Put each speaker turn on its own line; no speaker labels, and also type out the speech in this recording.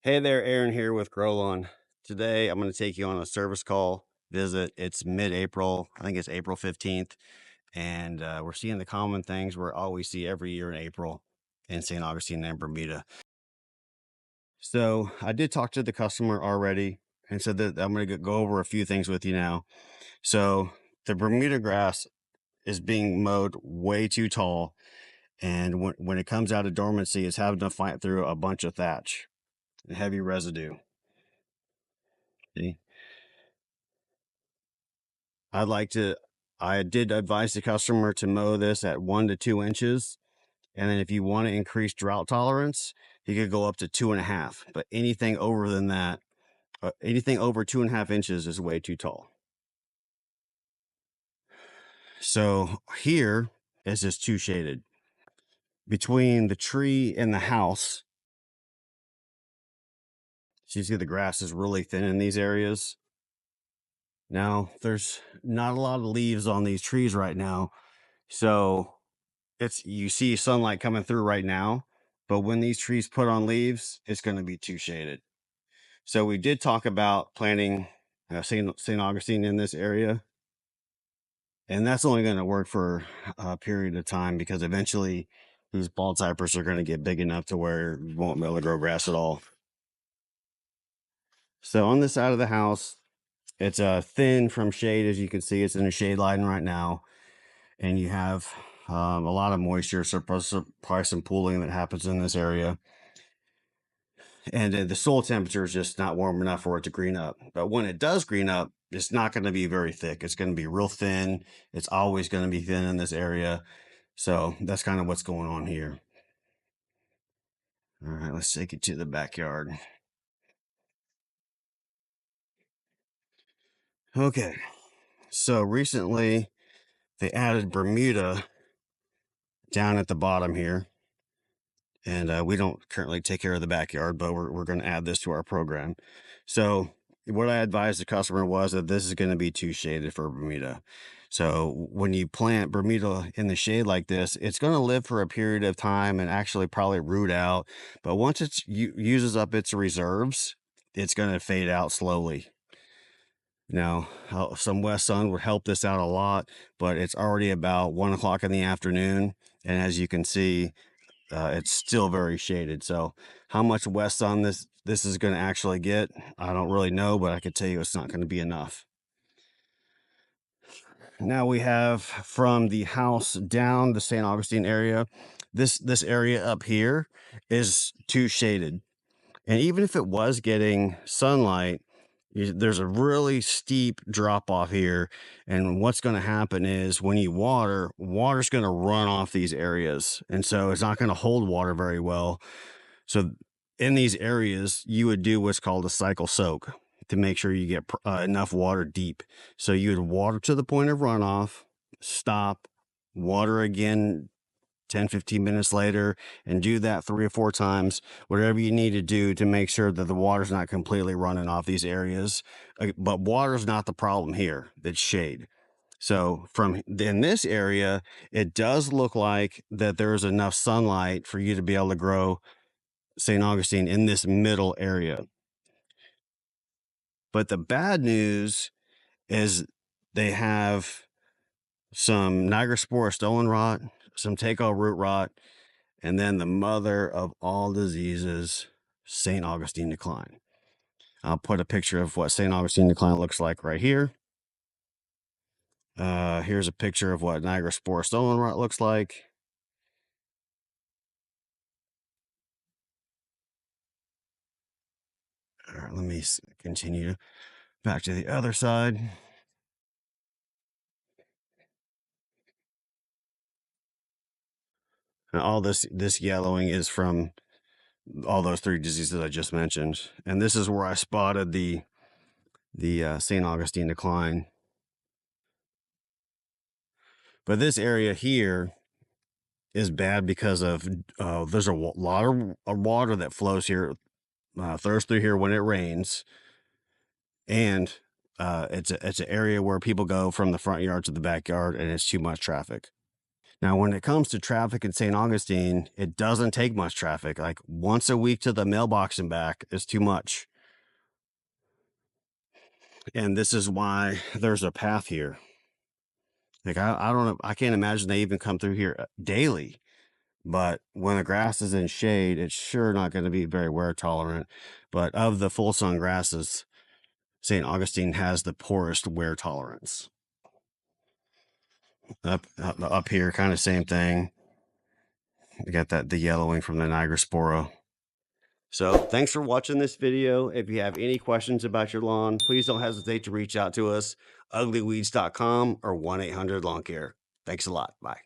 Hey there, Aaron here with Growlawn. Today I'm going to take you on a service call visit. It's mid-April. I think it's April 15th. And we're seeing the common things we always see every year in April in St. Augustine and Bermuda. So I did talk to the customer already and said that I'm going to go over a few things with you now. So the Bermuda grass is being mowed way too tall. And when it comes out of dormancy, it's having to fight through a bunch of thatch and heavy residue. See? I did advise the customer to mow this at 1 to 2 inches. And then if you want to increase drought tolerance, you could go up to 2.5. But anything over than that, anything over 2.5 inches is way too tall. So here is just too shaded. Between the tree and the house, so you see the grass is really thin in these areas. Now, there's not a lot of leaves on these trees right now. So you see sunlight coming through right now, but when these trees put on leaves, it's going to be too shaded. So we did talk about planting St. Augustine in this area, and that's only going to work for a period of time because eventually these bald cypress are going to get big enough to where you won't be able to grow grass at all. So on this side of the house, it's thin from shade. As you can see, it's in a shade line right now, and you have a lot of moisture, so probably some pooling that happens in this area. And the soil temperature is just not warm enough for it to green up. But when it does green up, it's not going to be very thick. It's going to be real thin. It's always going to be thin in this area. So that's kind of what's going on here. All right, let's take it to the backyard. Okay, so recently they added Bermuda down at the bottom here. And we don't currently take care of the backyard, but we're going to add this to our program. So what I advised the customer was that this is going to be too shaded for Bermuda. So when you plant Bermuda in the shade like this, it's going to live for a period of time and actually probably root out. But once it uses up its reserves, it's going to fade out slowly. Now, some west sun would help this out a lot, but it's already about 1 o'clock in the afternoon. And as you can see, it's still very shaded. So how much west sun this is going to actually get, I don't really know, but I could tell you it's not going to be enough. Now we have from the house down the St. Augustine area, this area up here is too shaded. And even if it was getting sunlight, there's a really steep drop off here. And what's going to happen is when you water's going to run off these areas. And so it's not going to hold water very well. So in these areas, you would do what's called a cycle soak to make sure you get enough water deep. So you would water to the point of runoff, stop, water again 10-15 minutes later, and do that 3 or 4 times, whatever you need to do to make sure that the water's not completely running off these areas. But water's not the problem here, it's shade. So in this area, it does look like that there's enough sunlight for you to be able to grow St. Augustine in this middle area. But the bad news is they have some Nigrospora Stolon Rot, some take-all root rot, and then the mother of all diseases, St. Augustine decline. I'll put a picture of what St. Augustine decline looks like right here. Here's a picture of what Nigrospora Stolon Rot looks like. All right, let me continue back to the other side. And all this yellowing is from all those 3 diseases I just mentioned. And this is where I spotted the St. Augustine decline. But this area here is bad because of there's a lot of water that flows here, throws through here when it rains, and it's an area where people go from the front yard to the backyard, and it's too much traffic. Now, when it comes to traffic in St. Augustine, it doesn't take much traffic. Like once a week to the mailbox and back is too much. And this is why there's a path here. Like I don't know, I can't imagine they even come through here daily. But when the grass is in shade, it's sure not going to be very wear tolerant. But of the full sun grasses, St. Augustine has the poorest wear tolerance. Up here, kind of same thing. You got the yellowing from the Nigrospora. So thanks for watching this video. If you have any questions about your lawn, please don't hesitate to reach out to us, uglyweeds.com or 1-800-lawn care. Thanks a lot. Bye.